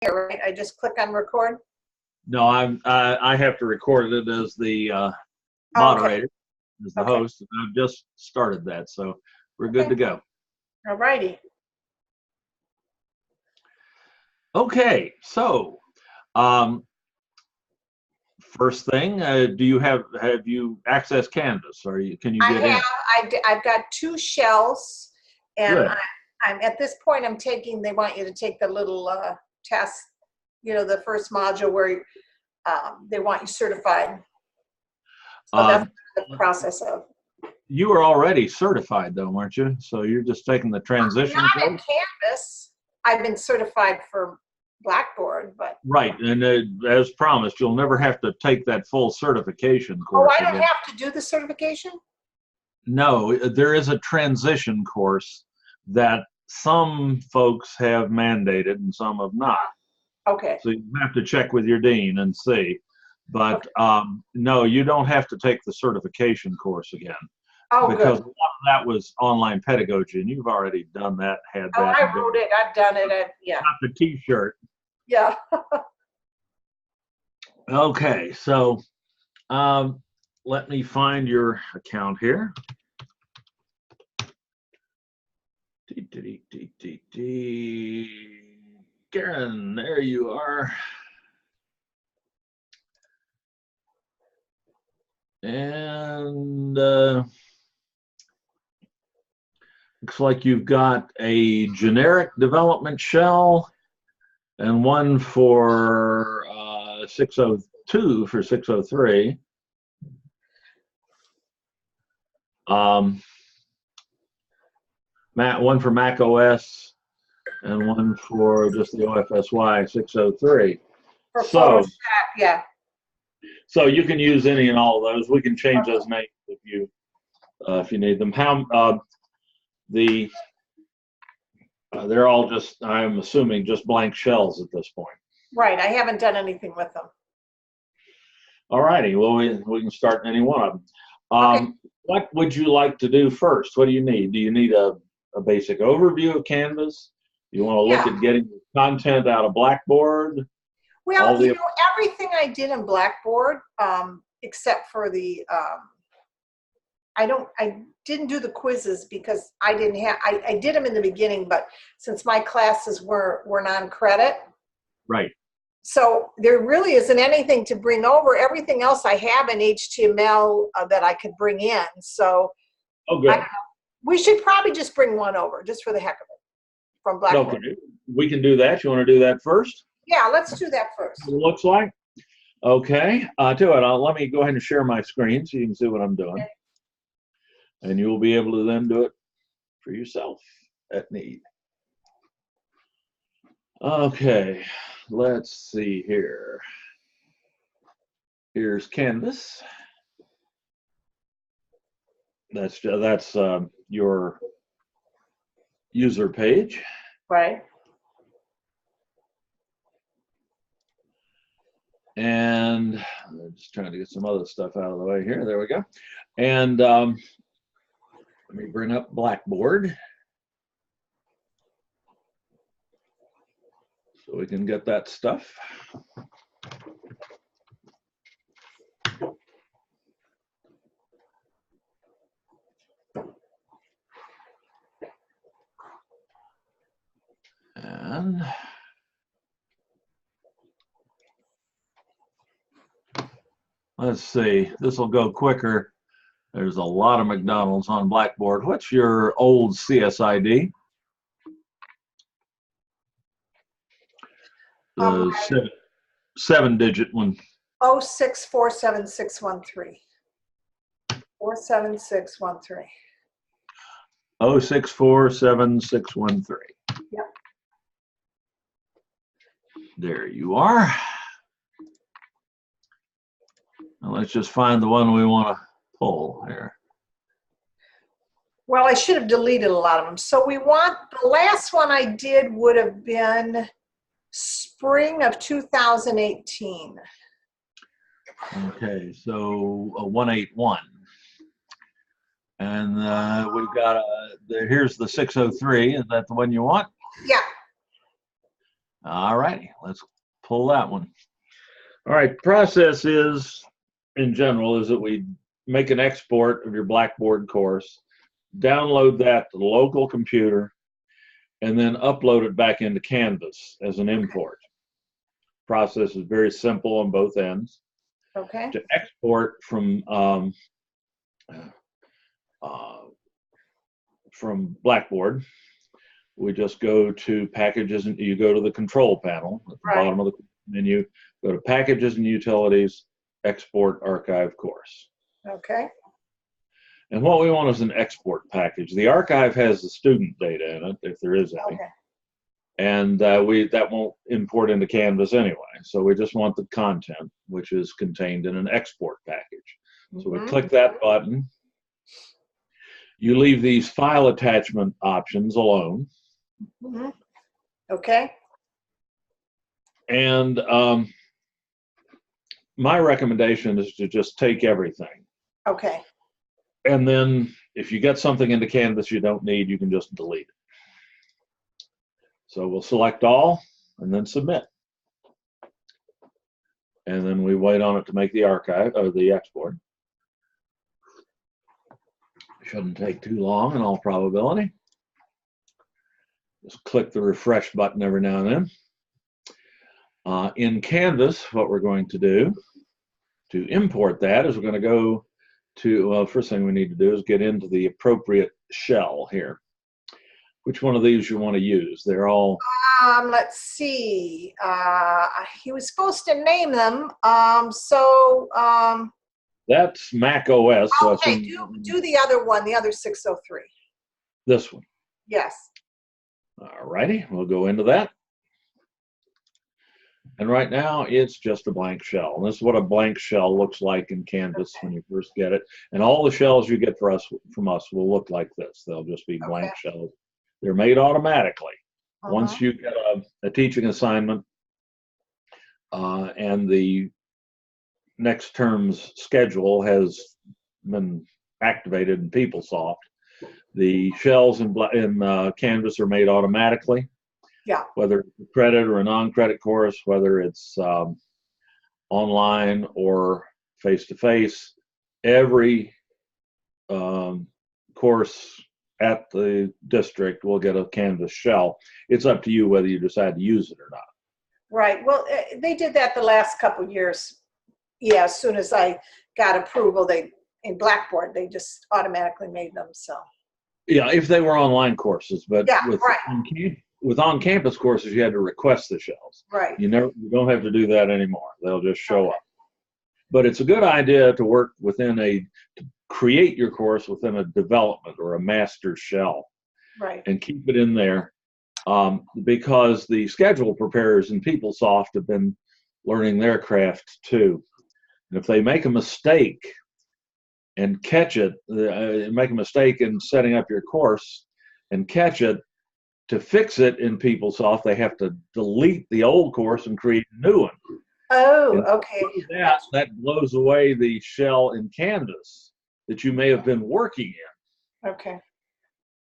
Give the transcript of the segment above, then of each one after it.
here, right? I just click on record? No, I have to record it as the Okay. moderator, as the Okay. host. I've just started that, so we're good to go. All righty. Okay, so first thing, do you have you accessed Canvas? Or can you get in? I've got 2 shells, and Good. I'm at this point. I'm taking. They want you to take the little test. You know, the first module where they want you certified. So that's the process of. You were already certified, though, weren't you? So you're just taking the transition Not course? in Canvas. I've been certified for Blackboard, but Right, and as promised, you'll never have to take that full certification course. I don't again. have to do the certification? No, there is a transition course that some folks have mandated and some have not. Okay. So you have to check with your dean and see. But no, you don't have to take the certification course again. Oh, because good. a lot of that was online pedagogy, and you've already done that, had that. Oh, I wrote it. I've done it. Yeah. Got the T-shirt. Yeah. Okay, so let me find your account here. Karen, there you are. And looks like you've got a generic development shell and one for 602 for 603. One for Mac OS and one for just the OFSY 603. For Photoshop, yeah. So you can use any and all of those. We can change those names if you need them. They're all just, I'm assuming, just blank shells at this point. Right. I haven't done anything with them. All righty. Well, we can start any one of them. Okay. What would you like to do first? What do you need? Do you need a basic overview of Canvas? Do you want to look at getting content out of Blackboard? Well, everything I did in Blackboard, except for the, I didn't do the quizzes because I didn't have, I did them in the beginning, but since my classes were non-credit. Right. So there really isn't anything to bring over. Everything else I have in HTML that I could bring in. So oh, good. I don't know. We should probably just bring one over just for the heck of it from Blackboard. Okay. We can do that. You want to do that first? Yeah, let's do that first. It looks like. Okay. Let me go ahead and share my screen so you can see what I'm doing. Okay. And you will be able to then do it for yourself at need. Okay. Let's see here. Here's Canvas. That's your user page. Right. And I'm just trying to get some other stuff out of the way here. There we go. And let me bring up Blackboard so we can get that stuff. And let's see, this will go quicker. There's a lot of McDonald's on Blackboard. What's your old CSID? The 7-digit one. 0647613. 47613. 0647613. Yep. There you are. Now let's just find the one we want to pull here. Well, I should have deleted a lot of them. So we want, the last one I did would have been spring of 2018. Okay, so 181. And we've got here's the 603. Is that the one you want? Yeah. All righty, let's pull that one. All right, process is, in general, is that we make an export of your Blackboard course, download that to the local computer, and then upload it back into Canvas as an import. Process is very simple on both ends. Okay. To export from Blackboard, we just go to Packages, and you go to the control panel at the Right. bottom of the menu, go to Packages and Utilities, Export Archive Course. Okay. And what we want is an export package. The archive has the student data in it, if there is any. Okay. And that won't import into Canvas anyway. So we just want the content, which is contained in an export package. So we click that button. You leave these file attachment options alone. Okay. And my recommendation is to just take everything. Okay. And then if you get something into Canvas you don't need, you can just delete it. So we'll select all and then submit. And then we wait on it to make the archive or the export. Shouldn't take too long in all probability. Just click the refresh button every now and then. In Canvas, what we're going to do to import that is we're going to go to, well, first thing we need to do is get into the appropriate shell here. Which one of these you want to use? They're all... Let's see. He was supposed to name them. That's Mac OS. So okay, do the other one, the other 603. This one. Yes. All righty, we'll go into that. And right now, it's just a blank shell. And this is what a blank shell looks like in Canvas when you first get it. And all the shells you get from us will look like this. They'll just be blank shells. They're made automatically. Once you get a teaching assignment and the next term's schedule has been activated in PeopleSoft, the shells in Canvas are made automatically. Yeah. Whether it's a credit or a non-credit course, whether it's online or face-to-face, every course at the district will get a Canvas shell. It's up to you whether you decide to use it or not. Right. Well, they did that the last couple of years. Yeah, as soon as I got approval, in Blackboard, they just automatically made them. So. Yeah, if they were online courses, but yeah, with on-campus courses, you had to request the shells. Right. You don't have to do that anymore. They'll just show up. But it's a good idea to work to create your course within a development or a master shell. Right. And keep it in there because the schedule preparers in PeopleSoft have been learning their craft too. And if they make a mistake and catch it, make a mistake in setting up your course and catch it, to fix it in PeopleSoft, they have to delete the old course and create a new one. Oh, okay. That blows away the shell in Canvas that you may have been working in. Okay.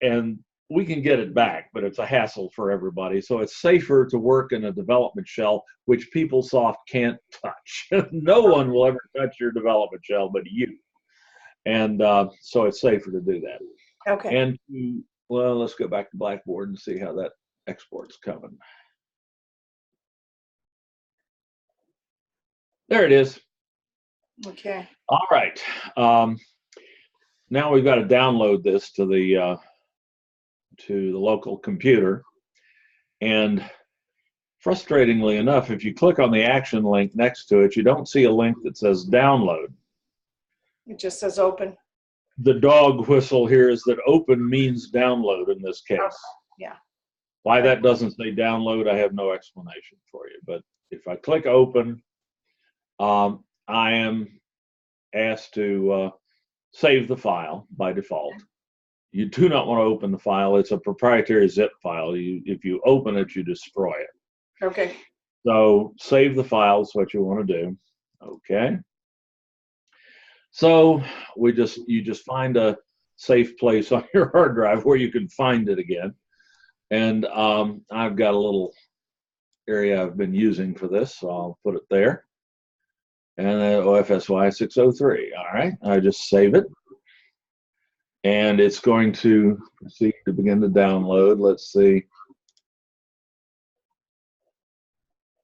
And we can get it back, but it's a hassle for everybody. So it's safer to work in a development shell, which PeopleSoft can't touch. No one will ever touch your development shell but you. And so it's safer to do that. Okay. And well, let's go back to Blackboard and see how that export's coming. There it is. Okay. All right. Now we've got to download this to the local computer. And frustratingly enough, if you click on the action link next to it, you don't see a link that says download. It just says open. The dog whistle here is that open means download in this case. Yeah. Why that doesn't say download, I have no explanation for you. But if I click open, I am asked to save the file by default. You do not want to open the file. It's a proprietary zip file. If you open it, you destroy it. Okay. So save the file is what you want to do. Okay. So you just find a safe place on your hard drive where you can find it again. And I've got a little area I've been using for this, so I'll put it there. And then OFSY 603. All right, I just save it. And it's going to proceed to begin to download. Let's see.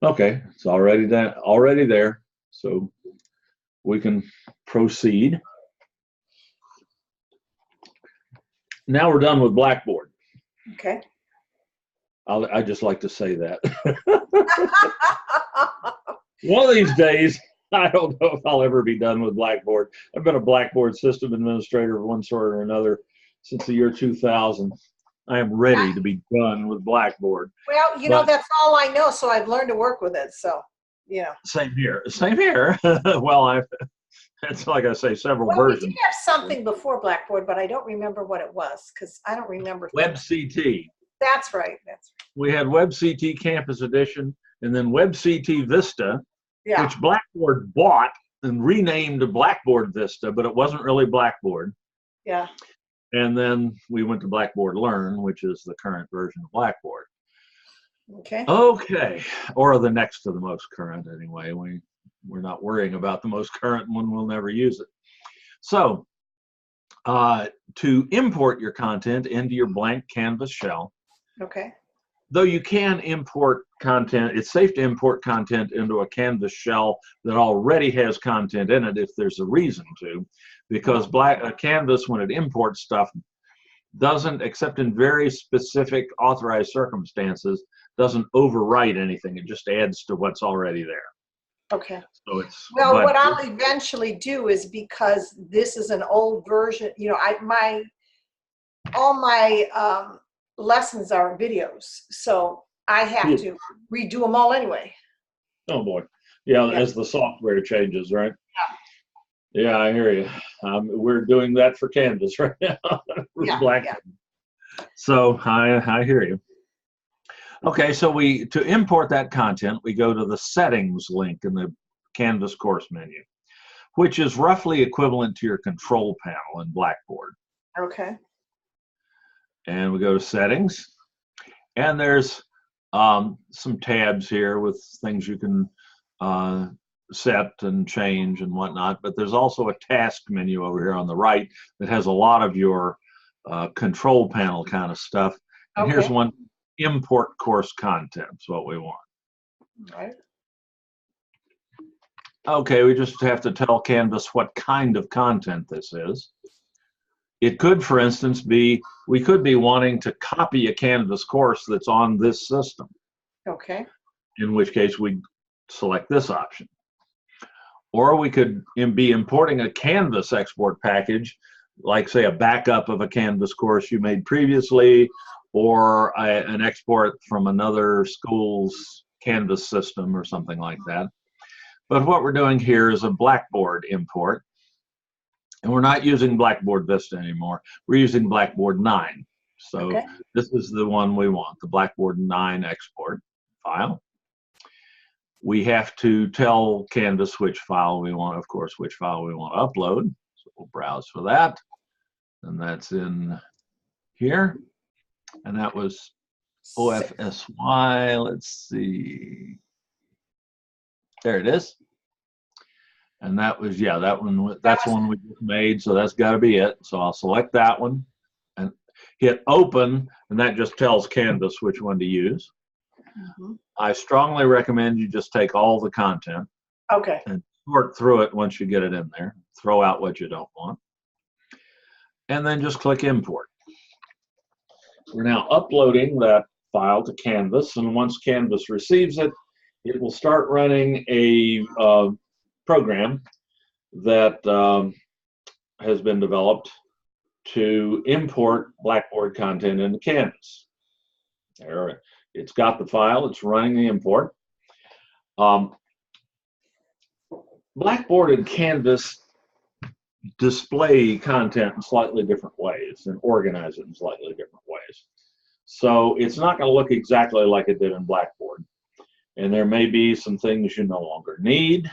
Okay, it's already there. So we can proceed. Now we're done with Blackboard. Okay. I just like to say that. One of these days, I don't know if I'll ever be done with Blackboard. I've been a Blackboard system administrator of one sort or another since the year 2000. I am ready to be done with Blackboard. Well, you know, that's all I know, so I've learned to work with it. So, yeah. Same here. Same here. Well, it's like I say, several versions. We did have something before Blackboard, but I don't remember what it was because I don't remember. WebCT. That's right. That's right. We had WebCT Campus Edition and then WebCT Vista, which Blackboard bought and renamed to Blackboard Vista, but it wasn't really Blackboard. Yeah. And then we went to Blackboard Learn, which is the current version of Blackboard. Okay. Okay. Or the next to the most current anyway. We're not worrying about the most current one. We'll never use it. So to import your content into your blank Canvas shell, okay. Though you can import content, it's safe to import content into a Canvas shell that already has content in it if there's a reason to, because Canvas, when it imports stuff, doesn't, except in very specific authorized circumstances, doesn't overwrite anything. It just adds to what's already there. Okay. So it's, well, what I'll eventually do is, because this is an old version, you know, all my lessons are videos, so I have to redo them all anyway. Oh boy. Yeah, as the software changes, right? Yeah, I hear you. We're doing that for Canvas right now. So I hear you. Okay, so to import that content, we go to the settings link in the Canvas course menu, which is roughly equivalent to your control panel in Blackboard. Okay. And we go to settings, and there's some tabs here with things you can set and change and whatnot, but there's also a task menu over here on the right that has a lot of your control panel kind of stuff. And here's one, import course content is what we want. All right. Okay, we just have to tell Canvas what kind of content this is. It could, for instance, be, we could be wanting to copy a Canvas course that's on this system. Okay. In which case we select this option. Or we could be importing a Canvas export package, like say a backup of a Canvas course you made previously, or an export from another school's Canvas system or something like that. But what we're doing here is a Blackboard import. And we're not using Blackboard Vista anymore. We're using Blackboard 9. So this is the one we want, the Blackboard 9 export file. We have to tell Canvas which file we want, of course, which file we want to upload. So we'll browse for that. And that's in here. And that was OFSY. Let's see. There it is. And that was, yeah, that one, that's the one we just made, so that's got to be it. So I'll select that one and hit open, and that just tells Canvas which one to use. I strongly recommend you just take all the content and sort through it once you get it in there. Throw out what you don't want. And then just click import. We're now uploading that file to Canvas, and once Canvas receives it, it will start running a program that has been developed to import Blackboard content into Canvas. There, it's got the file, it's running the import. Blackboard and Canvas display content in slightly different ways and organize it in slightly different ways. So it's not going to look exactly like it did in Blackboard. And there may be some things you no longer need.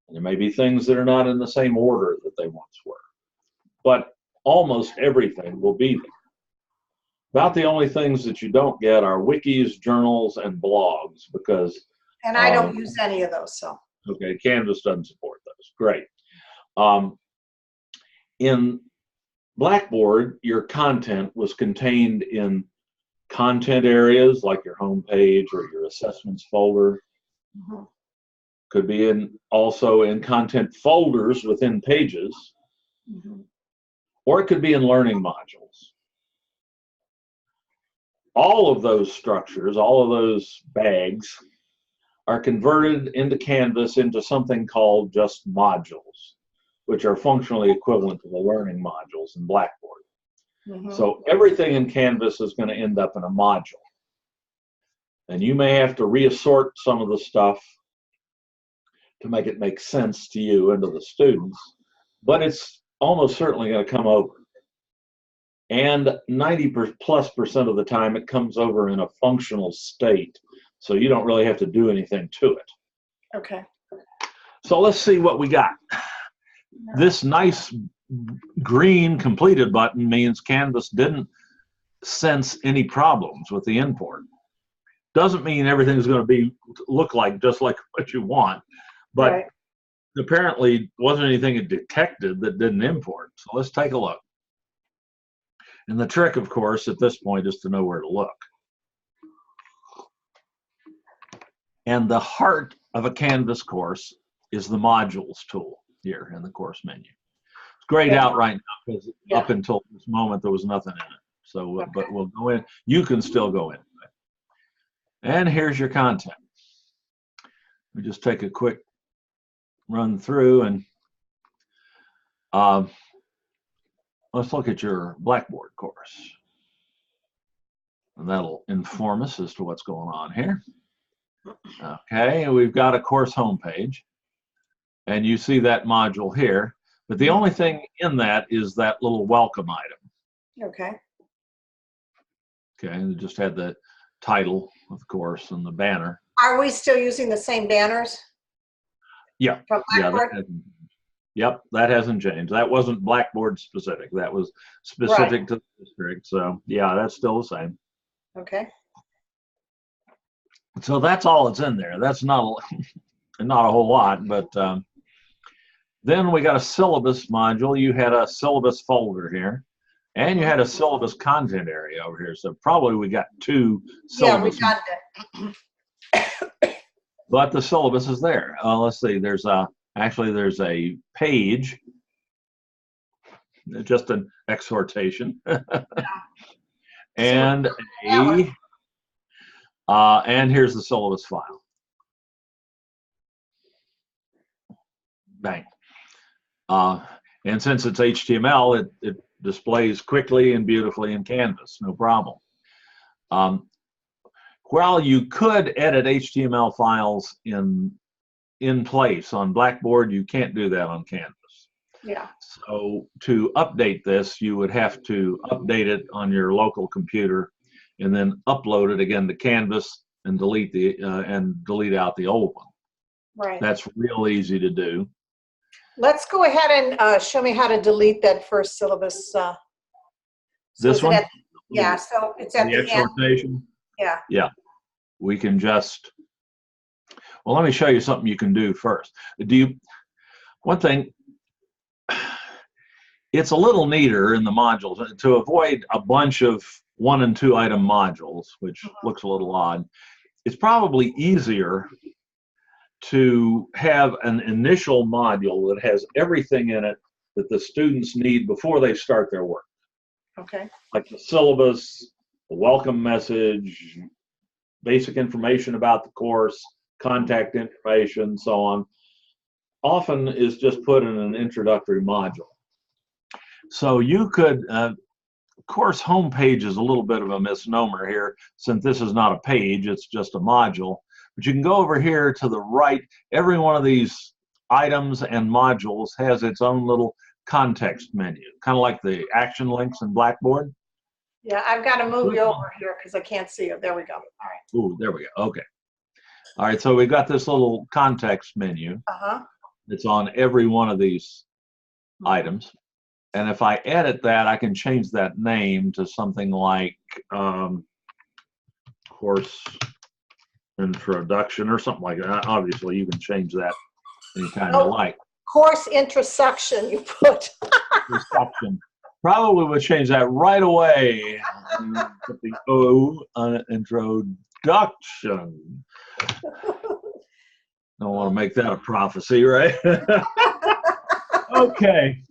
And there may be things that are not in the same order that they once were. But almost everything will be there. About the only things that you don't get are wikis, journals, and blogs because, And I don't use any of those, so. okay, Canvas doesn't support those. Great. Um, in Blackboard, your content was contained in content areas like your home page or your assessments folder. Mhm. Could be also in content folders within pages, Mhm. or it could be in learning modules. All of those structures, all of those bags are converted into Canvas into something called just modules, which are functionally equivalent to the learning modules in Blackboard. Mhm. So everything in Canvas is going to end up in a module. And you may have to reassort some of the stuff to make it make sense to you and to the students, but it's almost certainly going to come over. And 90+% of the time it comes over in a functional state, so you don't really have to do anything to it. Okay. So let's see what we got. This nice green completed button means Canvas didn't sense any problems with the import. Doesn't mean everything's going to look like just like what you want, but Right. apparently wasn't anything it detected that didn't import. So let's take a look. And the trick, of course, at this point is to know where to look. And the heart of a Canvas course is the modules tool here in the course menu. It's grayed out right now because up until this moment there was nothing in it. So, but we'll go in. You can still go in. And here's your content. We just take a quick run through and let's look at your Blackboard course. And that'll inform us as to what's going on here. Okay, and we've got a course homepage. And you see that module here. But the only thing in that is that little welcome item. Okay. Okay, and it just had the title, of course, and the banner. Are we still using the same banners? Yeah. From Blackboard? Yep, that hasn't changed. That wasn't Blackboard specific. That was specific to the district. So yeah, that's still the same. Okay. So that's all that's in there. That's not a whole lot, but then we got a syllabus module. You had a syllabus folder here, and you had a syllabus content area over here. So probably we got two syllabus. Yeah, we got it. But the syllabus is there. Let's see. There's a page, just an exhortation, and and here's the syllabus file. Bang. And since it's HTML, it displays quickly and beautifully in Canvas, no problem. While you could edit HTML files in place on Blackboard, you can't do that on Canvas. Yeah. So to update this, you would have to update it on your local computer and then upload it again to Canvas and delete out the old one. Right. That's real easy to do. Let's go ahead and show me how to delete that first syllabus. This one? Yeah, so it's at the exhortation? end. Yeah. Yeah. We can just, well, let me show you something you can do first. One thing, it's a little neater in the modules to avoid a bunch of 1 and 2 item modules, which looks a little odd. It's probably easier to have an initial module that has everything in it that the students need before they start their work. Okay. Like the syllabus, the welcome message, basic information about the course, contact information, so on. Often is just put in an introductory module. So you could, course homepage is a little bit of a misnomer here, since this is not a page, it's just a module. But you can go over here to the right. Every one of these items and modules has its own little context menu, kind of like the action links in Blackboard. Yeah, I've got to move you over here because I can't see you. There we go. All right. Ooh, there we go. Okay. All right, so we've got this little context menu. It's on every one of these items. And if I edit that, I can change that name to something like course introduction or something like that. Obviously, you can change that anytime you Oh. like. Course intersection, you put. Introduction. Probably would change that right away. Put the O on introduction. Don't want to make that a prophecy, right? Okay.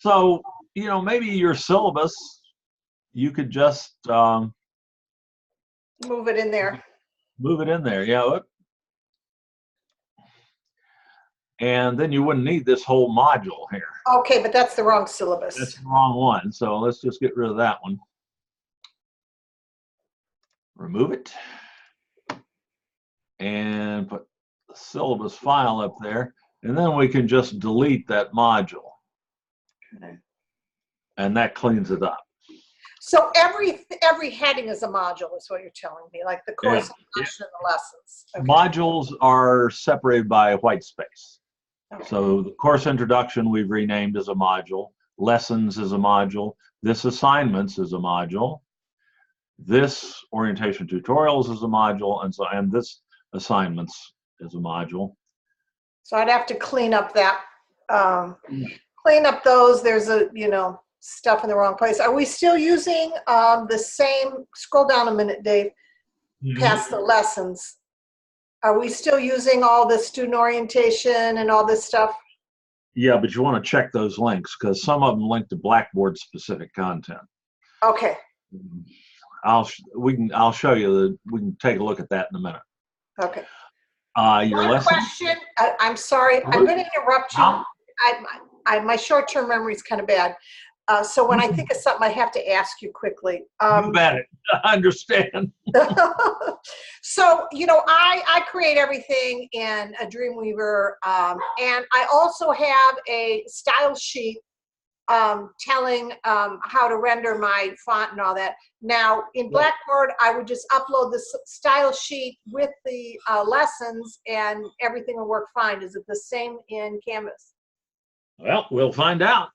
So, maybe your syllabus, you could just Move it in there. move it in there. Yeah. And then you wouldn't need this whole module here. Okay, but that's the wrong syllabus. That's the wrong one. So let's just get rid of that one. Remove it. And put the syllabus file up there. And then we can just delete that module. Okay. And that cleans it up. So every heading is a module, is what you're telling me, like the course introduction and the lessons. Okay. Modules are separated by a white space. Okay. So the course introduction we've renamed as a module. Lessons is a module. This assignments is a module. This orientation tutorials is a module, and this assignments is a module. So I'd have to clean up that, clean up those. There's stuff in the wrong place. Are we still using the same? Scroll down a minute, Dave. Past the lessons. Are we still using all the student orientation and all this stuff? Yeah, but you want to check those links because some of them link to Blackboard specific content. Okay. I'll show you we can take a look at that in a minute. Okay. Your One lesson. question. I'm sorry. I'm going to interrupt you. My short-term memory is kind of bad. So when I think of something, I have to ask you quickly. You bet it. I understand. So, I create everything in a Dreamweaver, and I also have a style sheet telling how to render my font and all that. Now, in Blackboard, I would just upload the style sheet with the lessons, and everything will work fine. Is it the same in Canvas? Well, we'll find out.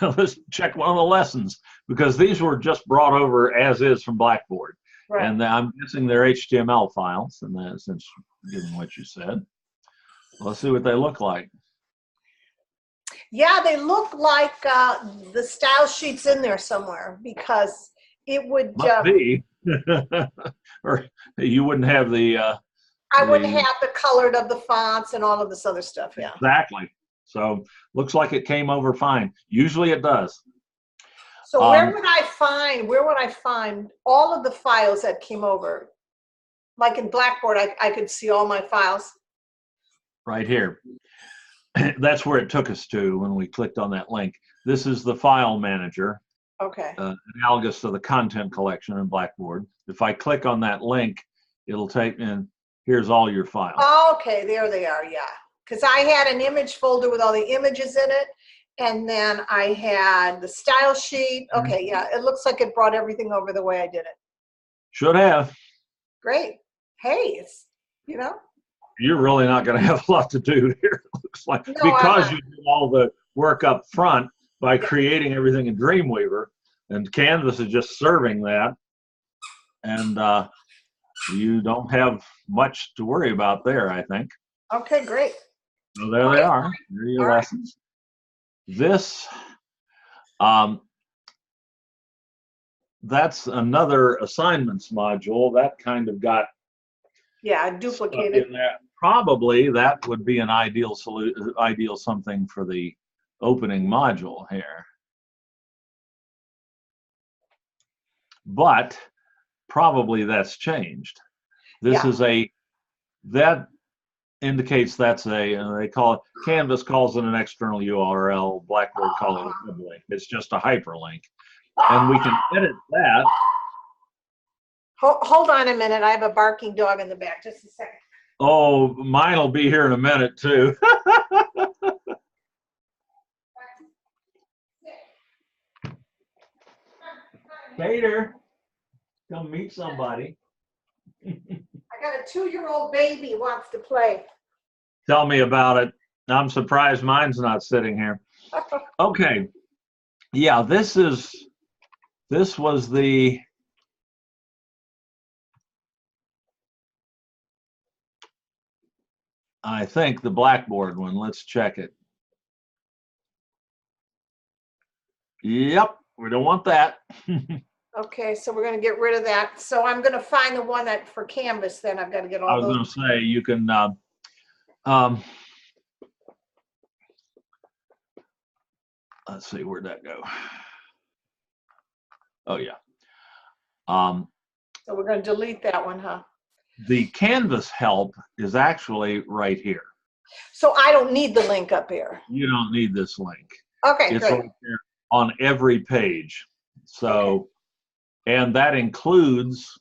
Let's check one of the lessons because these were just brought over as is from Blackboard. Right. And I'm guessing they're HTML files, and that, since given what you said, let's see what they look like. Yeah, they look like the style sheet's in there somewhere because it would Must be. Or you wouldn't have the I wouldn't have the colored of the fonts and all of this other stuff. Yeah. Exactly. So looks like it came over fine. Usually it does. So where would I find all of the files that came over? Like in Blackboard, I could see all my files. Right here. That's where it took us to when we clicked on that link. This is the file manager. Okay. Analogous to the content collection in Blackboard. If I click on that link, it'll take in, here's all your files. Okay, there they are, yeah. Because I had an image folder with all the images in it, and then I had the style sheet. Okay, yeah, it looks like it brought everything over the way I did it. Should have. Great. Hey, it's, You're really not going to have a lot to do here, it looks like, because you do all the work up front by creating everything in Dreamweaver, and Canvas is just serving that, and you don't have much to worry about there, I think. Okay, great. So there they are. There are your lessons. This, that's another assignments module that kind of got duplicated in there. Probably that would be an ideal something for the opening module here. But probably that's changed. This is that indicates that's they call it, Canvas calls it an external URL, Blackboard calls it a sublink. It's just a hyperlink. And we can edit that. Hold on a minute. I have a barking dog in the back. Just a second. Oh, mine will be here in a minute too. Vader, come meet somebody. I got a 2-year-old baby who wants to play. Tell me about it. I'm surprised mine's not sitting here. Okay. Yeah, this was the I think the Blackboard one. Let's check it. Yep, we don't want that. Okay, so we're gonna get rid of that. So I'm gonna find the one that for Canvas, then I've got to get I all was those. going to say you can. Let's see, where'd that go? Oh yeah. So we're gonna delete that one, huh? The Canvas help is actually right here. So I don't need the link up here. You don't need this link. Okay, It's good. right there on every page. So, and that includes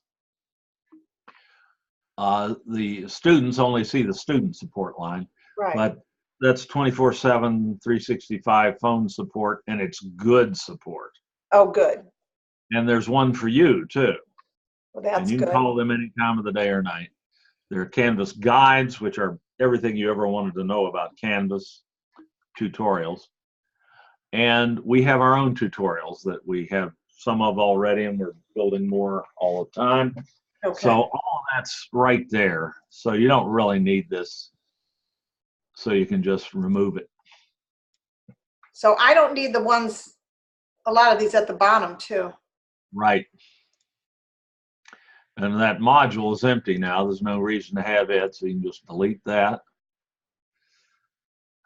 the students only see the student support line, Right. but that's 24/7, 365 phone support, and it's good support. Oh, good. And there's one for you too. Well, And that's you can good. call them any time of the day or night. There are Canvas guides, which are everything you ever wanted to know about Canvas, tutorials. And we have our own tutorials that we have some of already, and we're building more all the time. Okay. So all that's right there. So you don't really need this. So you can just remove it. So I don't need the ones, a lot of these at the bottom too. Right. And that module is empty now. There's no reason to have it, so you can just delete that.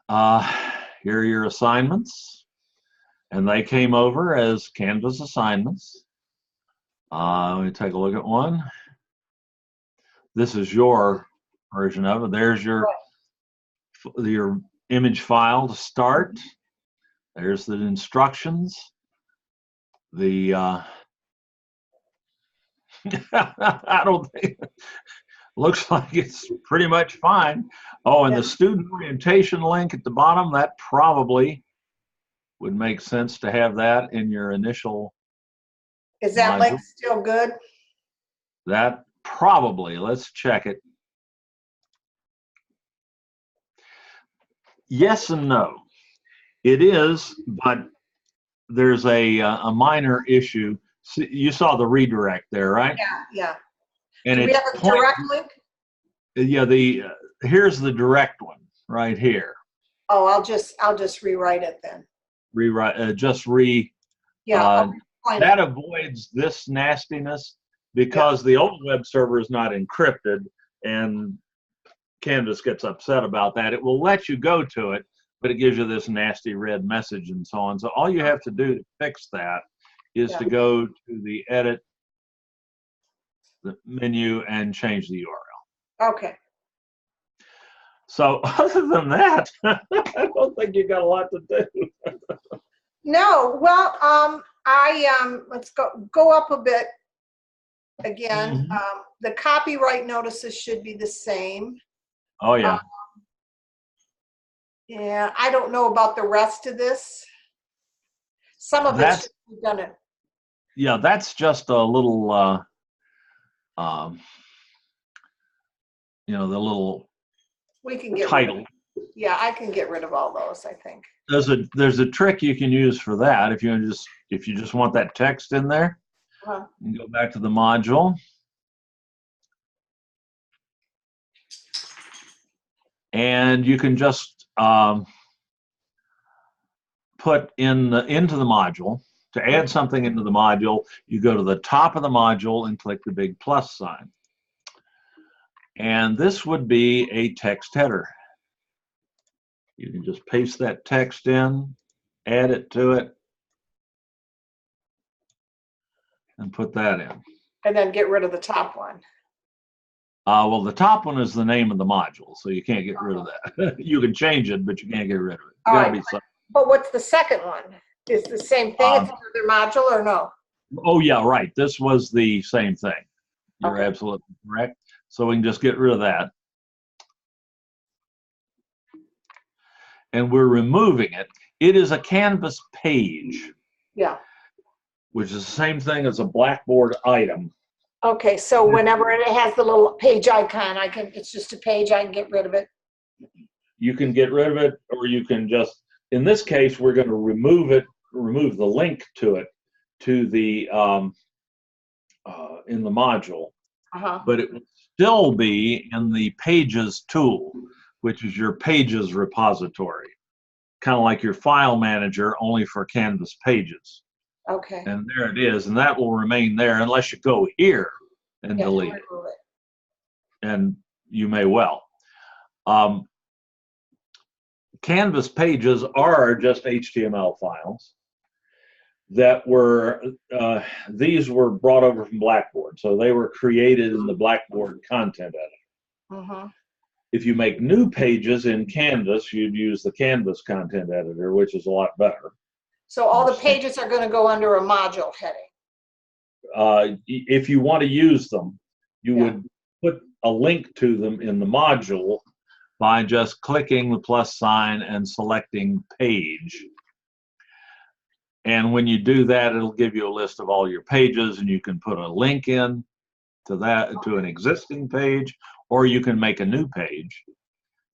Here are your assignments. And they came over as Canvas assignments. Let me take a look at one. This is your version of it. There's your image file to start. There's the instructions. The I don't think looks like it's pretty much fine. Oh, and the student orientation link at the bottom, that probably would make sense to have that in your initial. Is that module. link still good? That probably, let's check it. Yes and no. It is, but there's a minor issue. You saw the redirect there, right? Yeah, yeah. And Do we have a direct link? Yeah, here's the direct one right here. Oh, I'll just rewrite it then. Rewrite, Yeah. that avoids this nastiness because the old web server is not encrypted, and Canvas gets upset about that. It will let you go to it, but it gives you this nasty red message and so on. So all you have to do to fix that is to go to the edit the menu and change the URL. Okay. So other than that, I don't think you got a lot to do. No, well, let's go up a bit again. Mm-hmm. The copyright notices should be the same. Oh yeah. Yeah, I don't know about the rest of this. Some of it should be done it. Yeah, that's just a little, the little we can get title. Yeah, I can get rid of all those, I think. There's a trick you can use for that. If you just want that text in there, you go back to the module. And you can just put into the module. To add something into the module, you go to the top of the module and click the big plus sign. And this would be a text header. You can just paste that text in, add it to it, and put that in. And then get rid of the top one. Well, the top one is the name of the module, so you can't get rid of that. You can change it, but you can't get rid of it. All right. But what's the second one? Is the same thing? It's another module or no? Oh, yeah, right. This was the same thing. You're absolutely correct. So we can just get rid of that. And we're removing it. It is a Canvas page. Yeah. Which is the same thing as a Blackboard item. Okay, so whenever it has the little page icon, it's just a page, I can get rid of it. You can get rid of it, or you can just, in this case, we're going to remove the link to it, to the, in the module. But it will still be in the Pages tool, which is your Pages repository, kind of like your file manager, only for Canvas Pages. Okay. And there it is, and that will remain there unless you go here and Yeah, delete it. remove it. And you may well. Canvas Pages are just HTML files that were, these were brought over from Blackboard. So they were created in the Blackboard content editor. Mm-hmm. If you make new pages in Canvas, you'd use the Canvas content editor, which is a lot better. So all the pages are going to go under a module heading. If you want to use them, you would put a link to them in the module by just clicking the plus sign and selecting page. And when you do that, it'll give you a list of all your pages, and you can put a link in to that, to an existing page, or you can make a new page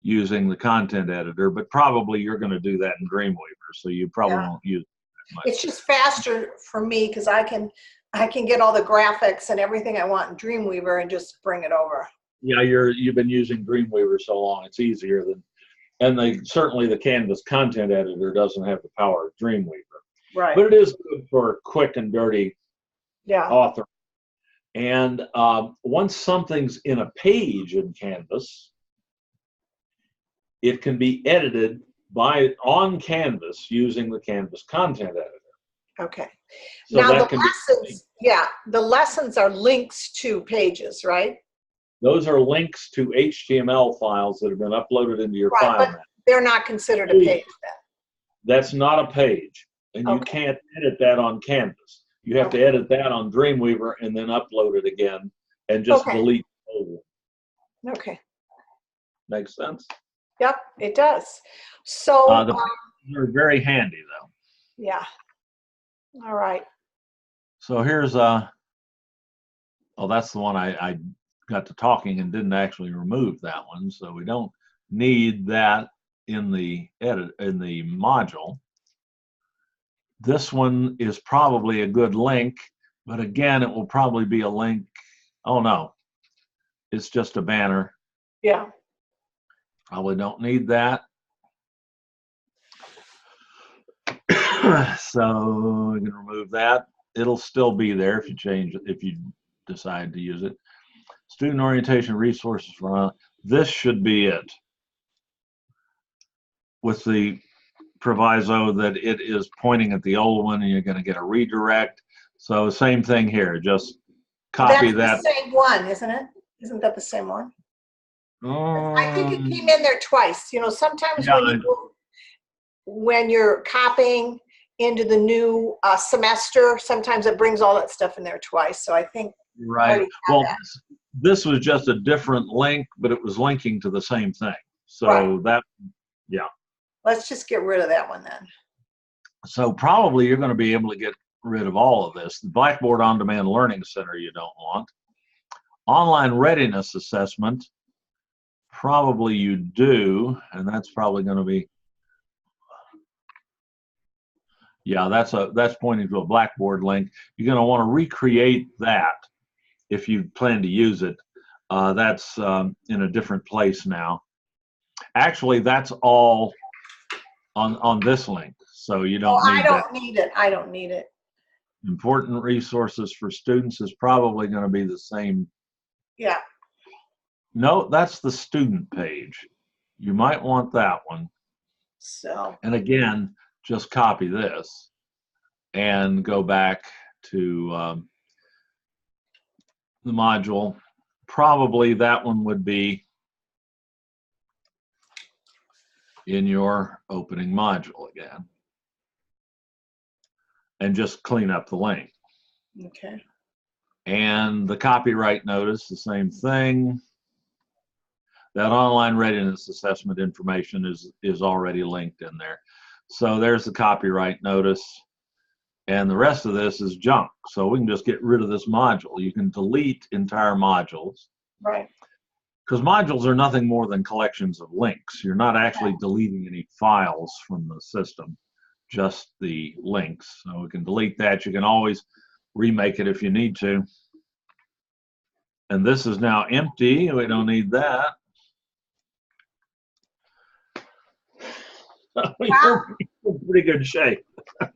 using the content editor, but probably you're going to do that in Dreamweaver, so you probably won't use it that much. It's just faster for me because I can get all the graphics and everything I want in Dreamweaver and just bring it over. Yeah, you've been using Dreamweaver so long, it's easier than, and certainly the Canvas content editor doesn't have the power of Dreamweaver. Right. But it is good for quick and dirty author. And once something's in a page in Canvas, it can be edited on Canvas using the Canvas content editor. Okay. So now that the lessons, the lessons are links to pages, right? Those are links to HTML files that have been uploaded into your file but manager. They're not considered a page then. That's not a page, and you can't edit that on Canvas. You have to edit that on Dreamweaver and then upload it again and just delete the old one. Okay. Makes sense? Yep, it does. So they're very handy though. Yeah. All right. So here's that's the one I got to talking and didn't actually remove that one, so we don't need that in the module. This one is probably a good link, but again, it will probably be a link. Oh no, it's just a banner. Yeah. Probably don't need that. So we can remove that. It'll still be there if you change it, if you decide to use it. Student orientation resources for this should be it, with the proviso that it is pointing at the old one and you're going to get a redirect. So same thing here, just copy that. That's the same one, isn't it? Isn't that the same one? I think it came in there twice. You know, sometimes when you're copying into the new semester, sometimes it brings all that stuff in there twice. So I think well, this was just a different link, but it was linking to the same thing. So let's just get rid of that one then. So probably you're going to be able to get rid of all of this. The Blackboard On Demand Learning Center you don't want. Online readiness assessment, probably you do, and that's probably going to be, that's pointing to a Blackboard link. You're going to want to recreate that if you plan to use it. That's in a different place now. Actually, that's all on this link, so you don't need that. I don't need it. Important resources for students is probably going to be the same. Yeah. No, that's the student page. You might want that one. So. And again, just copy this and go back to the module. Probably that one would be in your opening module again. And just clean up the link. Okay. And the copyright notice, the same thing. That online readiness assessment information is already linked in there. So there's the copyright notice. And the rest of this is junk. So we can just get rid of this module. You can delete entire modules. Right. Because modules are nothing more than collections of links. You're not actually deleting any files from the system, just the links. So we can delete that. You can always remake it if you need to. And this is now empty. We don't need that. Wow. You're in pretty good shape.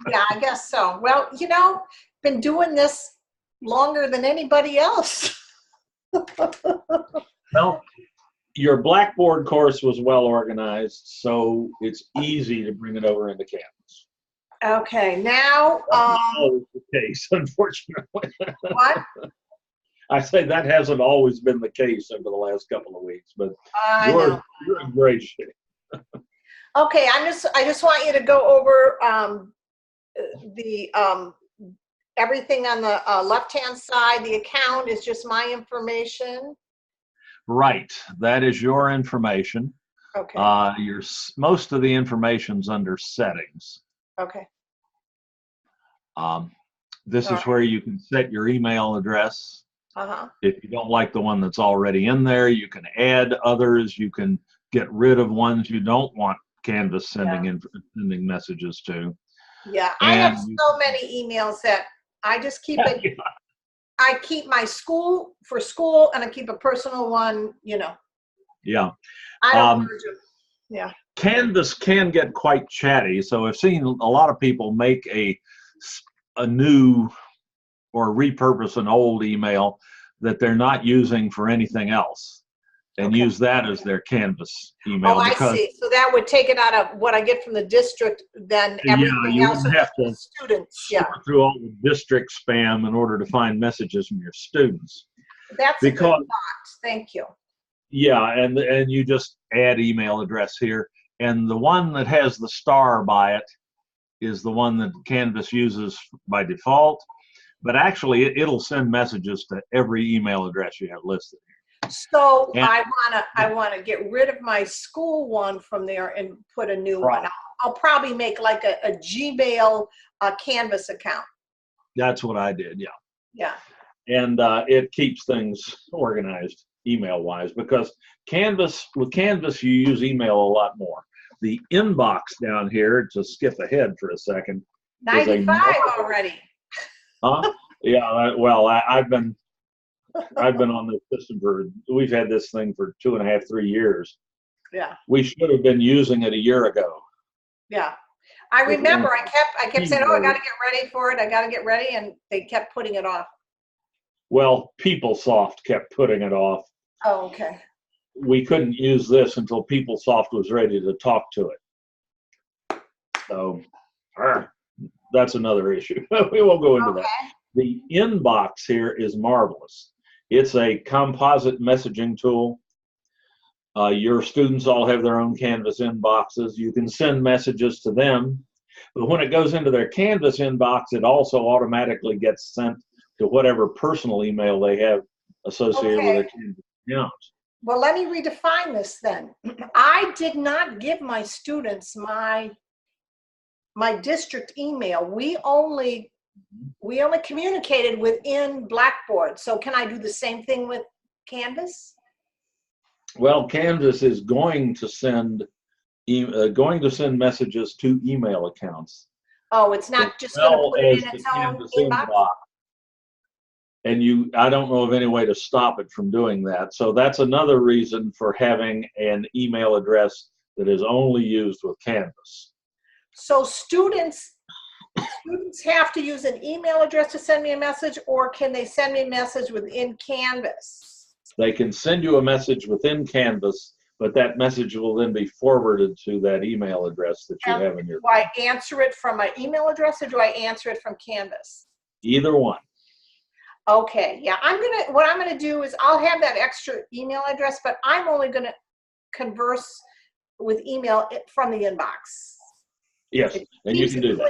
Yeah, I guess so. Well, been doing this longer than anybody else. Well, your Blackboard course was well organized, so it's easy to bring it over into Canvas. Okay, now, That's not always the case, unfortunately. what? I say that hasn't always been the case over the last couple of weeks, but I know. you're in great shape. Okay, I just want you to go over the everything on the left-hand side. The account is just my information. Right, that is your information. Okay. Most of the information's under settings. Okay. This All is where you can set your email address. Uh-huh. If you don't like the one that's already in there, you can add others. You can get rid of ones you don't want Canvas sending messages to. Yeah, I have so many emails that I just keep it. I keep my school for school, and I keep a personal one. Yeah. I don't merge them. Yeah. Canvas can get quite chatty, so I've seen a lot of people make a new or repurpose an old email that they're not using for anything else and use that as their Canvas email. Oh, I see. So that would take it out of what I get from the district, then everything else would have to students. sort through all the district spam in order to find messages from your students. That's a good thought. Thank you. Yeah, and you just add email address here, and the one that has the star by it is the one that Canvas uses by default, but actually it'll send messages to every email address you have listed here. So I wanna get rid of my school one from there and put a new one. I'll probably make like a Gmail Canvas account. That's what I did, yeah. Yeah. And it keeps things organized email wise, because with Canvas you use email a lot more. The inbox down here, to skip ahead for a second, 95 already. Huh? Yeah, well, I've been on this system we've had this thing for 2.5, 3 years. Yeah. We should have been using it a year ago. Yeah. I remember I kept saying, oh, I got to get ready for it. I got to get ready. And they kept putting it off. Well, PeopleSoft kept putting it off. Oh, okay. We couldn't use this until PeopleSoft was ready to talk to it. So that's another issue. We won't go into that. The inbox here is marvelous. It's a composite messaging tool. Your students all have their own Canvas inboxes. You can send messages to them, but when it goes into their Canvas inbox, it also automatically gets sent to whatever personal email they have associated with their Canvas account. Well, let me redefine this then. I did not give my students my district email. We only communicated within Blackboard. So can I do the same thing with Canvas? Well, Canvas is going to send messages to email accounts. Oh, it's not just going to put it in its own inbox? And I don't know of any way to stop it from doing that. So that's another reason for having an email address that is only used with Canvas. So students have to use an email address to send me a message, or can they send me a message within Canvas? They can send you a message within Canvas, but that message will then be forwarded to that email address that you have in your. Do I answer it from my email address, or do I answer it from Canvas? Either one. Okay, yeah, what I'm gonna do is I'll have that extra email address, but I'm only gonna converse with email from the inbox. Yes, and you can do that.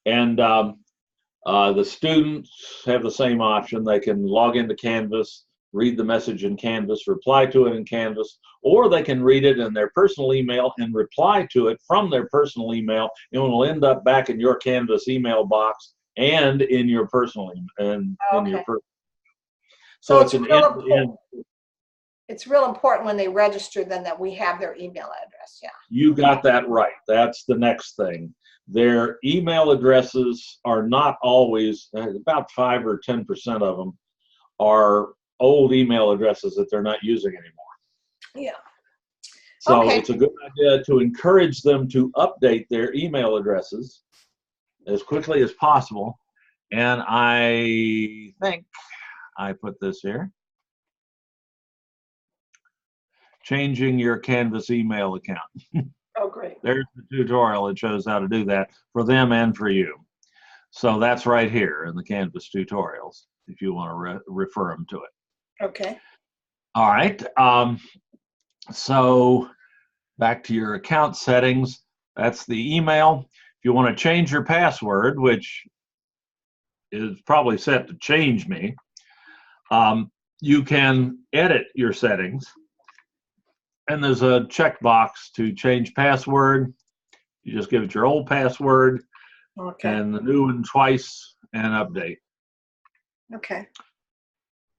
And the students have the same option. They can log into Canvas, read the message in Canvas, reply to it in Canvas, or they can read it in their personal email and reply to it from their personal email. It will end up back in your Canvas email box and in your personal email. So it's it's real important when they register then that we have their email address. Yeah. You got that right. That's the next thing. Their email addresses are not always, about 5 or 10% of them are old email addresses that they're not using anymore. Yeah. So Okay. it's a good idea to encourage them to update their email addresses as quickly as possible. And I think I put this here. Changing your Canvas email account. Oh, great. There's the tutorial that shows how to do that for them and for you. So that's right here in the Canvas tutorials, if you want to refer them to it. Okay. All right. So back to your account settings. That's the email. If you want to change your password, which is probably set to change me, you can edit your settings. And there's a checkbox to change password. You just give it your old password and the new one twice and update. Okay.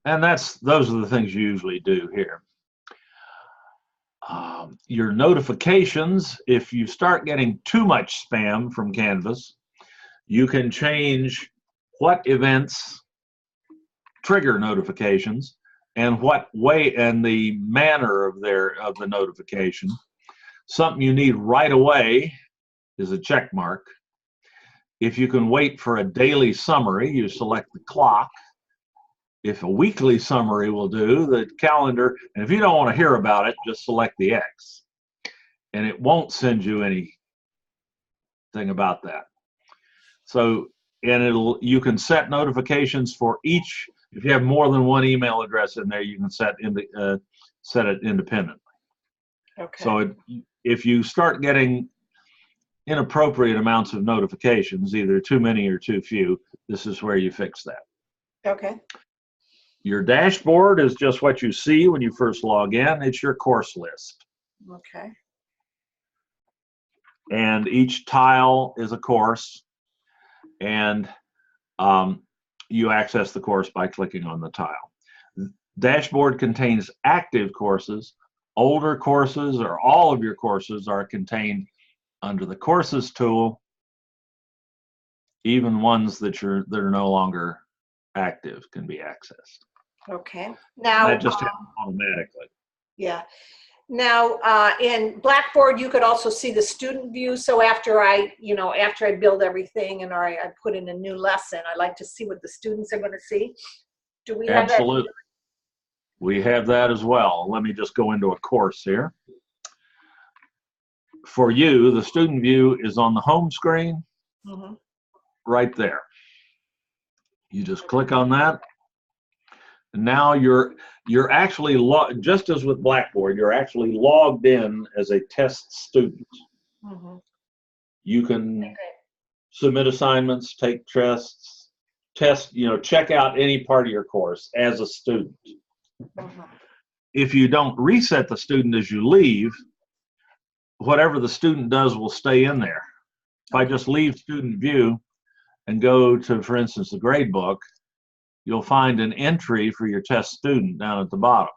And those are the things you usually do here. Your notifications, if you start getting too much spam from Canvas, you can change what events trigger notifications and what way and the manner of the notification. Something you need right away is a check mark. If you can wait for a daily summary, you select the clock. If a weekly summary will do, the calendar. And if you don't want to hear about it, just select the X. And it won't send you anything about that. So, and you can set notifications for each. If you have more than one email address in there, you can set it independently. Okay. So if you start getting inappropriate amounts of notifications, either too many or too few, this is where you fix that. Okay. Your dashboard is just what you see when you first log in. It's your course list. Okay. And each tile is a course. And you access the course by clicking on the tile. Dashboard contains active courses. Older courses or all of your courses are contained under the Courses tool, even ones that are no longer active can be accessed. Okay. Now, that just happens automatically. Yeah. Now, in Blackboard, you could also see the student view. So after I build everything and I put in a new lesson, I like to see what the students are going to see. Do we have that? Absolutely. We have that as well. Let me just go into a course here. For you, the student view is on the home screen, right there. You just click on that. And now you're actually, just as with Blackboard, you're actually logged in as a test student. You can submit assignments, take tests, check out any part of your course as a student. If you don't reset the student as you leave, whatever the student does will stay in there. If I just leave student view and go to, for instance, the grade book, you'll find an entry for your test student down at the bottom.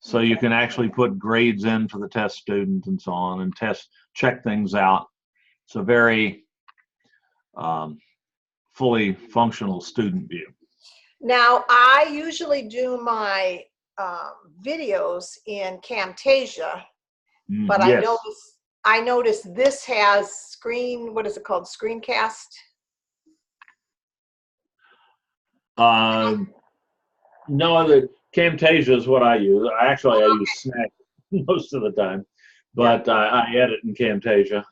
So you can actually put grades in for the test student and so on and check things out. It's a very fully functional student view. Now, I usually do my videos in Camtasia, but yes. I noticed this has what is it called? Screencast? No, the Camtasia is what I use. I use Snap most of the time, but I edit in Camtasia.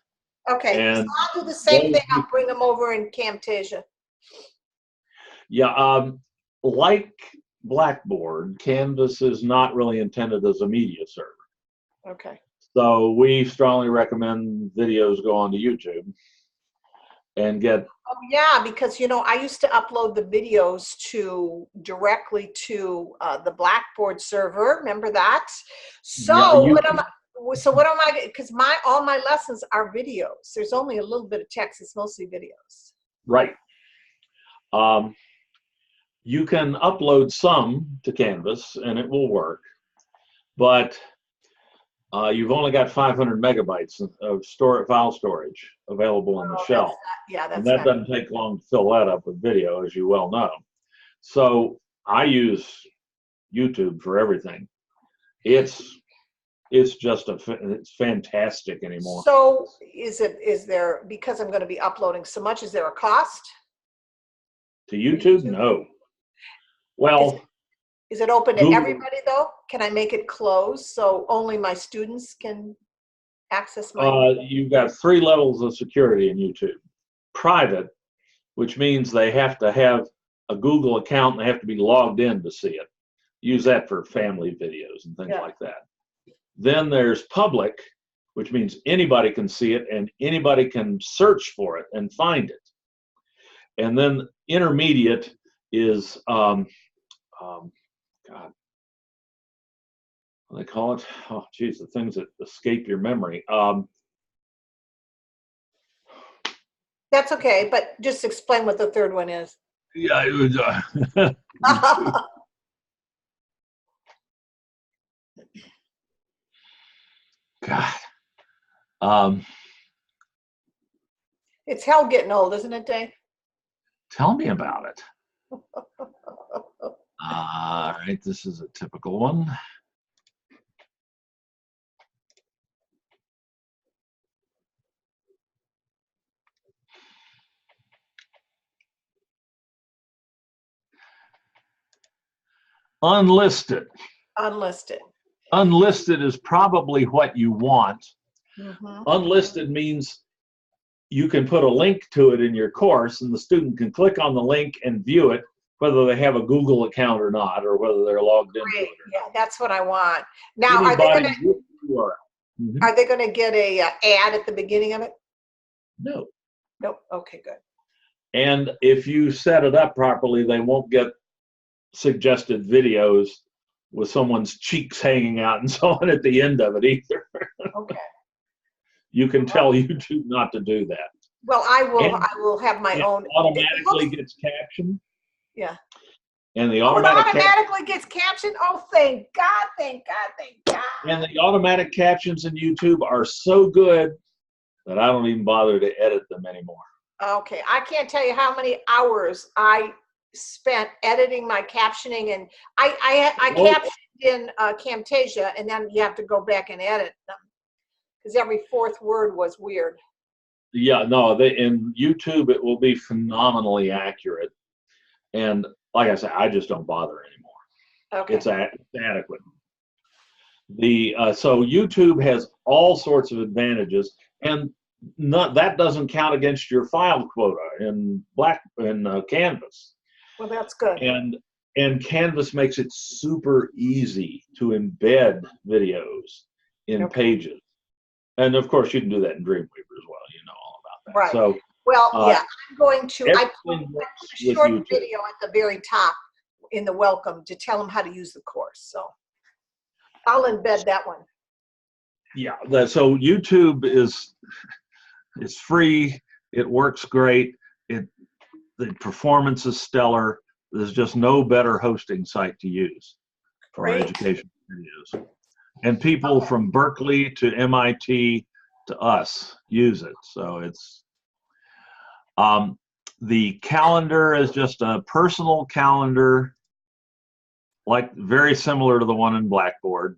Okay, and so I'll do the same thing. I'll bring them over in Camtasia. Yeah, like Blackboard, Canvas is not really intended as a media server. Okay. So we strongly recommend videos go onto YouTube and get. Oh yeah, because I used to upload the videos directly to the Blackboard server. Remember that? So what am I? Because all my lessons are videos. There's only a little bit of text. It's mostly videos. Right. You can upload some to Canvas and it will work, but you've only got 500 megabytes of file storage available on the shelf. And that doesn't take long to fill that up with video, as you well know. So I use YouTube for everything. It's It's just it's fantastic anymore. So is there, because I'm going to be uploading so much, is there a cost? To YouTube? No. Well, Is it open to Google, everybody though? Can I make it closed so only my students can access my? you've got 3 levels of security in YouTube. Private, which means they have to have a Google account and they have to be logged in to see it. Use that for family videos and things Yeah. like that. Then there's public, which means anybody can see it and anybody can search for it and find it. And then intermediate is, God, what do they call it? Oh, geez, the things that escape your memory. That's okay, but just explain what the third one is. Yeah, it was, God. It's hell getting old, isn't it, Dave? Tell me about it. All right, this is a typical one. Unlisted. Unlisted. Unlisted is probably what you want. Mhm. Unlisted means you can put a link to it in your course and the student can click on the link and view it, whether they have a Google account or not, or whether they're logged into Great. it or Yeah, not. that's what I want. Now, Anybody with URL. are they going to get a ad at the beginning of it? No. Nope. Okay, good. And if you set it up properly, they won't get suggested videos with someone's cheeks hanging out and so on at the end of it either. Okay. You can tell YouTube not to do that. Well, I And will have my it own. automatically gets captioned. Yeah. And the Oh, it automatic automatically gets captioned? Oh, thank God, thank God, thank God. and the automatic captions in YouTube are so good that I don't even bother to edit them anymore. Okay, I can't tell you how many hours I spent editing my captioning, and I captioned in Camtasia, and then you have to go back and edit them because every fourth word was weird. Yeah, no, in YouTube it will be phenomenally accurate, and like I said, I just don't bother anymore. Okay. It's adequate. So YouTube has all sorts of advantages, and that doesn't count against your file quota in Canvas. Well, that's good. And Canvas makes it super easy to embed videos in pages. And of course, you can do that in Dreamweaver as well. You know all about that. Right. So, well, yeah, I'm going to. I put a short YouTube video at the very top in the welcome to tell them how to use the course. So I'll embed that one. Yeah. So YouTube it's free. It works great. The performance is stellar. There's just no better hosting site to use for education videos. And people from Berkeley to MIT to us use it. So it's the calendar is just a personal calendar, like very similar to the one in Blackboard,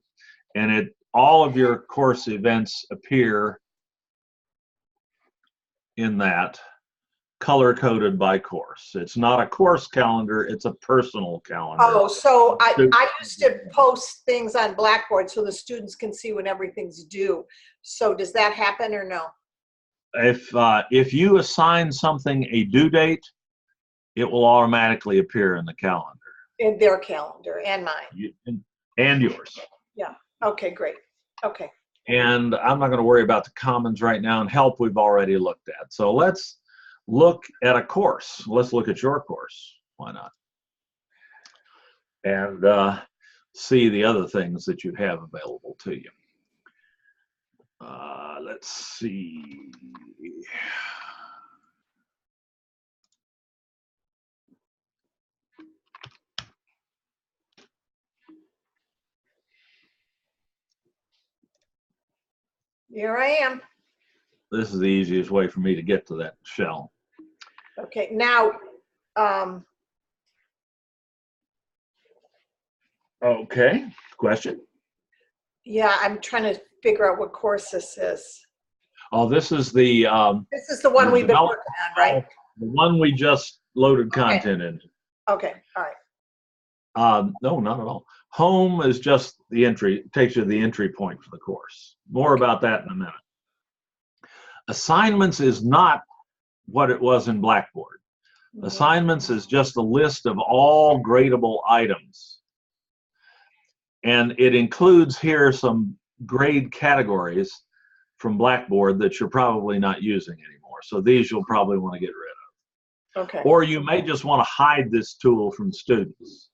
and all of your course events appear in that, color coded by course. It's not a course calendar, it's a personal calendar. Oh, so I used to post things on Blackboard so the students can see when everything's due. So does that happen or no? If you assign something a due date, it will automatically appear in the calendar. In their calendar and mine. And yours. Yeah. Okay, great. Okay. And I'm not going to worry about the Commons right now, and help we've already looked at. So let's look at a course. Let's look at your course. Why not? And see the other things that you have available to you. Let's see. Here I am. This is the easiest way for me to get to that shell. Okay, now, Okay, question? Yeah, I'm trying to figure out what course this is. Oh, this is the This is the one we've been development, working on, right? the one we just loaded Okay. content into. Okay, all right. No, not at all. Home is just the entry, takes you to the entry point for the course. More about that in a minute. Assignments is not what it was in Blackboard. Mhm. Assignments is just a list of all gradable items. And it includes here some grade categories from Blackboard that you're probably not using anymore. So these you'll probably want to get rid of. Okay. Or you may just want to hide this tool from students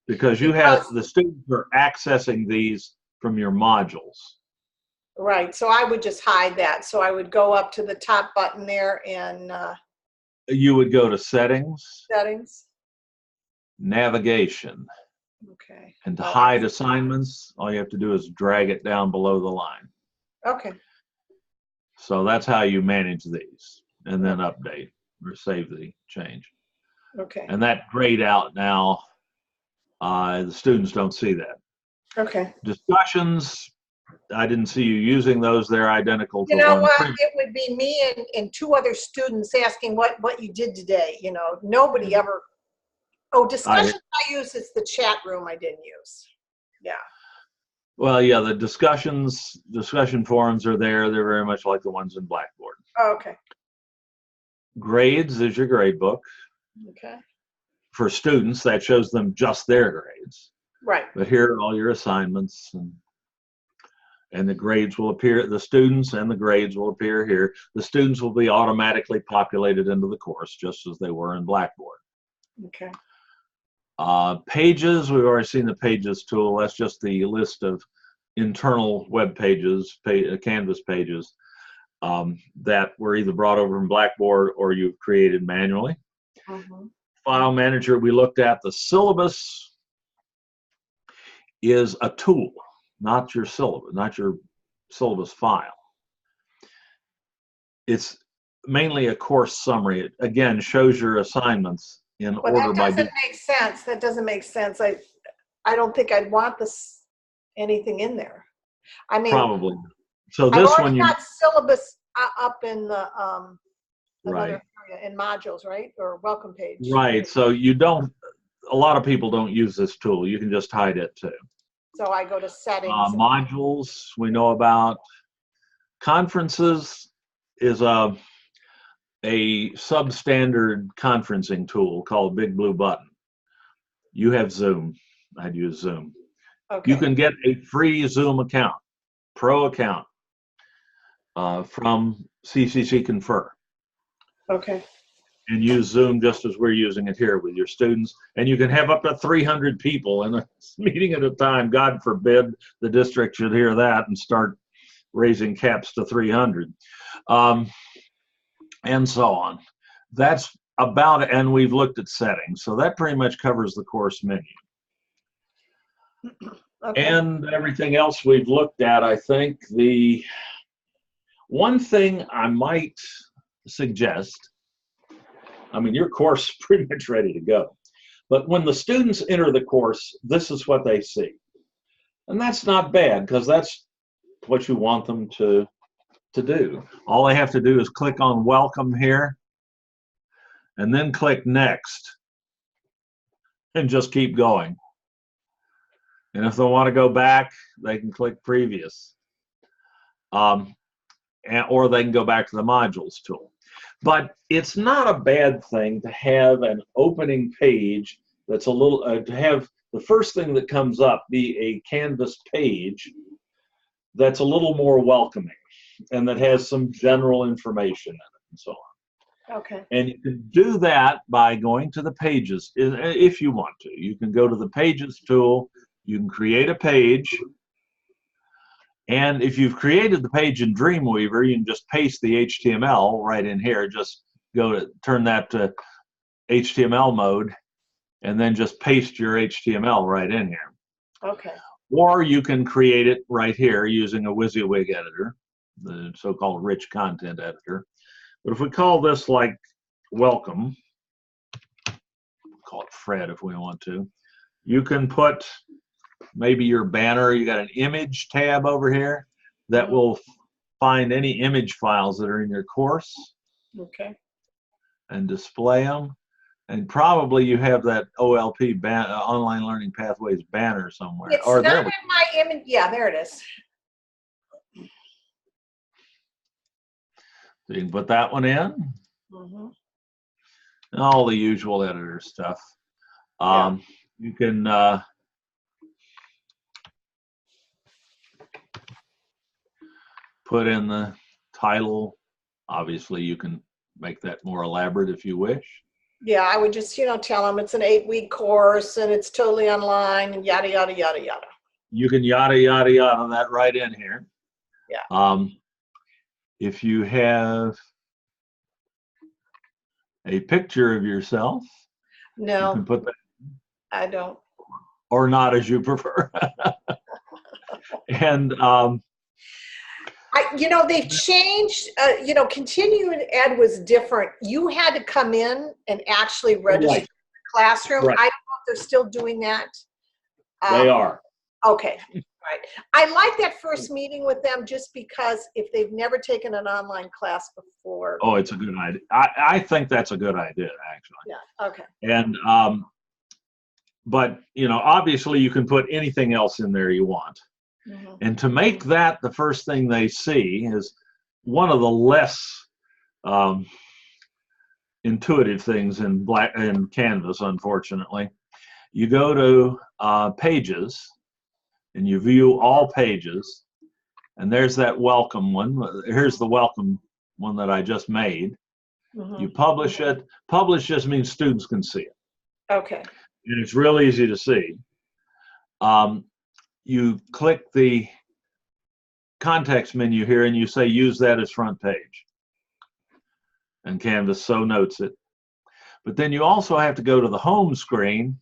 because you have the students are accessing these from your modules. Right, so I would just hide that. So I would go up to the top button there and You would go to settings, settings. navigation, Okay. and to Oh, hide assignments, all you have to do is drag it down below the line. okay. So that's how you manage these, and then update or save the change. Okay. And that grayed out now, the students don't see that. Okay. Discussions, I didn't see you using those. They're identical to You know one. what? It would be me and two other students asking what you did today. You know, nobody ever. Oh, discussions I use is the chat room I didn't use. Yeah. Well, yeah, the discussion forums are there. They're very much like the ones in Blackboard. Oh, okay. Grades is your grade book. Okay. For students, that shows them just their grades. Right. But here are all your assignments, and the grades will appear, the students and the grades will appear here. The students will be automatically populated into the course, just as they were in Blackboard. Okay. Pages, we've already seen the Pages tool. That's just the list of internal web pages, Canvas pages that were either brought over from Blackboard or you've created manually. Mm-hmm. File Manager, we looked at. The syllabus is a tool, not your syllabus file. It's mainly a course summary. It again shows your assignments in order by. That doesn't make sense. That doesn't make sense. I don't think I'd want this anything in there. I mean, Probably. So I've this already one you got syllabus up in the right. another area in modules, right? Or welcome page. Right. So you don't. A lot of people don't use this tool. You can just hide it too. So I go to settings. Modules we know about. Conferences is a substandard conferencing tool called Big Blue Button. You have Zoom. I'd use Zoom. Okay. You can get a free Zoom account, pro account, from CCC Confer. Okay. And use Zoom just as we're using it here with your students. And you can have up to 300 people in a meeting at a time. God forbid the district should hear that and start raising caps to 300. And so on. That's about it. And we've looked at settings. So that pretty much covers the course menu. Okay. And everything else we've looked at, I think. The one thing I might suggest, I mean, your course is pretty much ready to go. But when the students enter the course, this is what they see. And that's not bad because that's what you want them to do. All they have to do is click on welcome here and then click next and just keep going. And if they want to go back, they can click previous. Or they can go back to the modules tool. But it's not a bad thing to have an opening page that's a little, to have the first thing that comes up be a Canvas page that's a little more welcoming and that has some general information in it and so on. Okay. And you can do that by going to the pages if you want to. You can go to the pages tool, you can create a page. And if you've created the page in Dreamweaver, you can just paste the HTML right in here. Just go to turn that to HTML mode and then just paste your HTML right in here. Okay. Or you can create it right here using a WYSIWYG editor, the so-called rich content editor. But if we call this like welcome, call it Fred if we want to, you can put maybe your banner, you got an image tab over here that will find any image files that are in your course. Okay. And display them. And probably you have that OLP Online Learning Pathways banner somewhere. It's or not in my image. Yeah, there it is. So you can put that one in. Mm-hmm. All the usual editor stuff. You can put in the title. Obviously, you can make that more elaborate if you wish. Yeah, I would just, tell them it's an 8-week course and it's totally online and yada, yada, yada, yada. You can yada, yada, yada that right in here. Yeah. If you have a picture of yourself, no, you can put that. I don't. Or not, as you prefer. And they've changed. Continuing ed was different. You had to come in and actually register in the classroom. Right. I don't know if they're still doing that. They are. Okay. Right. I like that first meeting with them just because if they've never taken an online class before. Oh, it's a good idea. I think that's a good idea, actually. Yeah. Okay. And but obviously you can put anything else in there you want. Mm-hmm. And to make that the first thing they see is one of the less intuitive things in Canvas, unfortunately. You go to Pages, and you view all pages, and there's that welcome one. Here's the welcome one that I just made. Mm-hmm. You publish it. Publish just means students can see it. Okay. And it's real easy to see. You click the context menu here and you say use that as front page. And Canvas so notes it. But then you also have to go to the home screen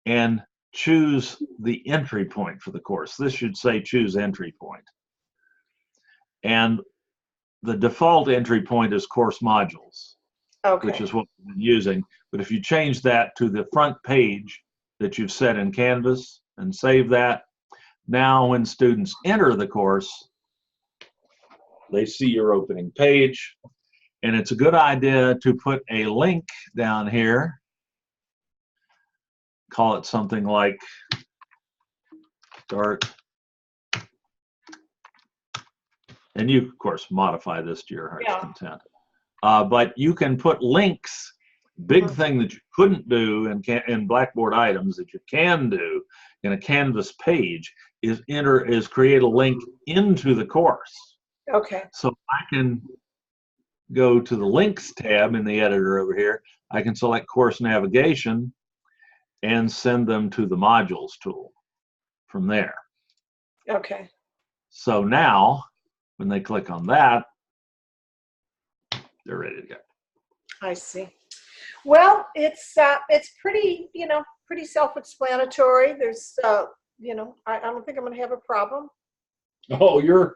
and choose the entry point for the course. This should say choose entry point. And the default entry point is course modules, which is what we've been using. But if you change that to the front page that you've set in Canvas and save that, now when students enter the course, they see your opening page. And it's a good idea to put a link down here. Call it something like start. And you, of course, modify this to your heart's content. But you can put links. Big thing that you couldn't do in Blackboard items that you can do in a Canvas page is create a link into the course. Okay. So I can go to the links tab in the editor over here. I can select course navigation and send them to the modules tool from there. Okay. So now when they click on that, they're ready to go. I see. Well, it's pretty, pretty self-explanatory. There's, I don't think I'm going to have a problem. Oh, you're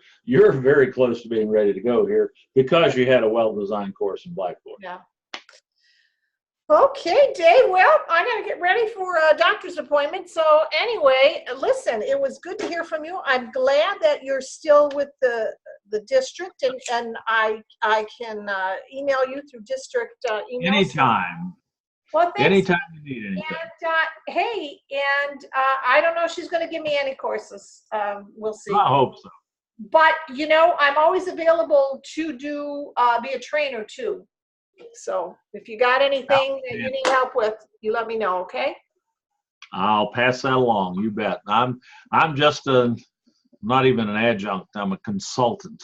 very close to being ready to go here because you had a well-designed course in Blackboard. Yeah. Okay, Dave. Well, I got to get ready for a doctor's appointment. So anyway, listen, it was good to hear from you. I'm glad that you're still with the district, and I can email you through district email. Anytime. Well, thanks. Anytime you need anything. And hey, I don't know if she's going to give me any courses. We'll see. I hope so. But I'm always available to do be a trainer too. So if you got anything that you need help with, you let me know, okay? I'll pass that along. You bet. I'm just not even an adjunct. I'm a consultant.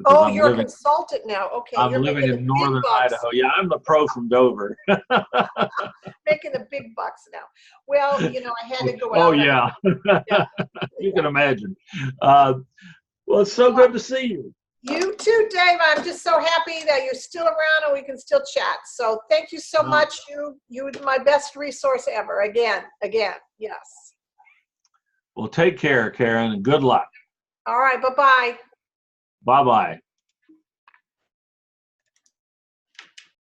Oh, you're a consultant now. Okay. I'm living in northern Idaho. Yeah, I'm the pro from Dover. Making the big bucks now. Well, I had to go out. Oh, yeah. You can imagine. Well, it's so good to see you. You too, Dave. I'm just so happy that you're still around and we can still chat. So thank you so much. You're my best resource ever. Again, yes. Well, take care, Karen, and good luck. All right. Bye-bye. Bye-bye.